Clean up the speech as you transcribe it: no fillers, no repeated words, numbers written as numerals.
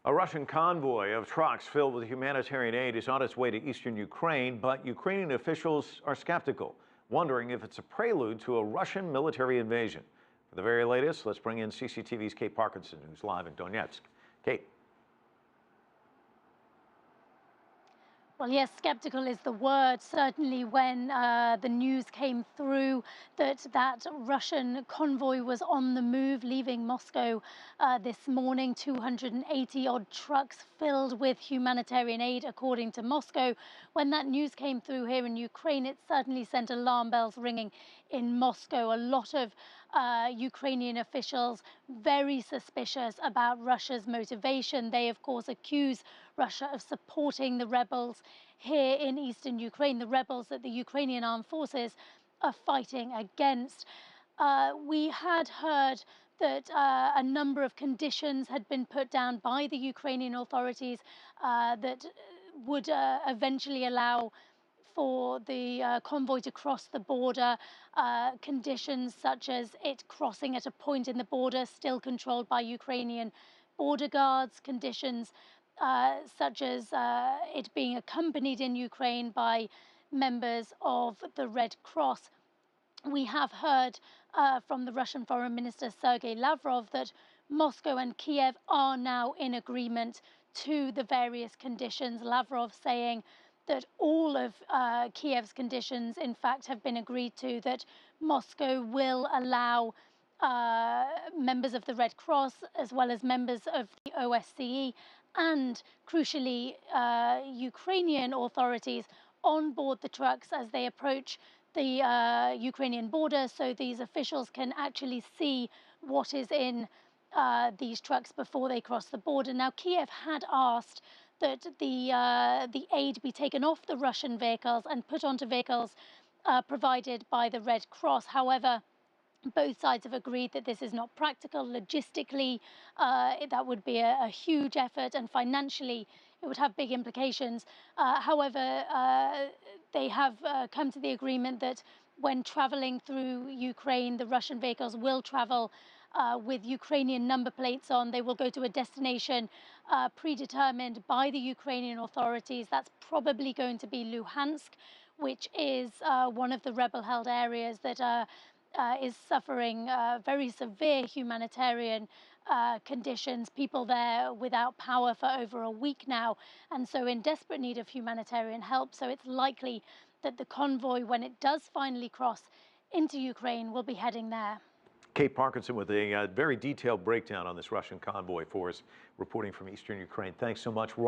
A Russian convoy of trucks filled with humanitarian aid is on its way to eastern Ukraine, but Ukrainian officials are skeptical, wondering if it's a prelude to a Russian military invasion. For the very latest, let's bring in CCTV's Kate Parkinson, who's live in Donetsk. Kate. Well, yes, skeptical is the word. Certainly when the news came through that Russian convoy was on the move, leaving Moscow this morning, 280-odd trucks filled with humanitarian aid, according to Moscow. When that news came through here in Ukraine, it certainly sent alarm bells ringing in Moscow. A lot of Ukrainian officials very suspicious about Russia's motivation. They, of course, accuse Russia of supporting the rebels here in eastern Ukraine, the rebels that the Ukrainian armed forces are fighting against. We had heard that a number of conditions had been put down by the Ukrainian authorities that would eventually allow for the convoy to cross the border, conditions such as it crossing at a point in the border still controlled by Ukrainian border guards, conditions such as it being accompanied in Ukraine by members of the Red Cross. We have heard from the Russian Foreign Minister Sergei Lavrov that Moscow and Kiev are now in agreement to the various conditions. Lavrov saying that all of Kiev's conditions, in fact, have been agreed to, that Moscow will allow members of the Red Cross, as well as members of the OSCE, and crucially, Ukrainian authorities on board the trucks as they approach the Ukrainian border, so these officials can actually see what is in these trucks before they cross the border. Now, Kiev had asked that the aid be taken off the Russian vehicles and put onto vehicles provided by the Red Cross. However, both sides have agreed that this is not practical. Logistically, that would be a huge effort, and financially, it would have big implications. However, they have come to the agreement that when traveling through Ukraine, the Russian vehicles will travel with Ukrainian number plates on. They will go to a destination predetermined by the Ukrainian authorities. That's probably going to be Luhansk, which is one of the rebel-held areas that is suffering very severe humanitarian conditions, people there without power for over a week now, and so in desperate need of humanitarian help. So it's likely that the convoy, when it does finally cross into Ukraine, will be heading there. Kate Parkinson with a very detailed breakdown on this Russian convoy for us, reporting from eastern Ukraine. Thanks so much.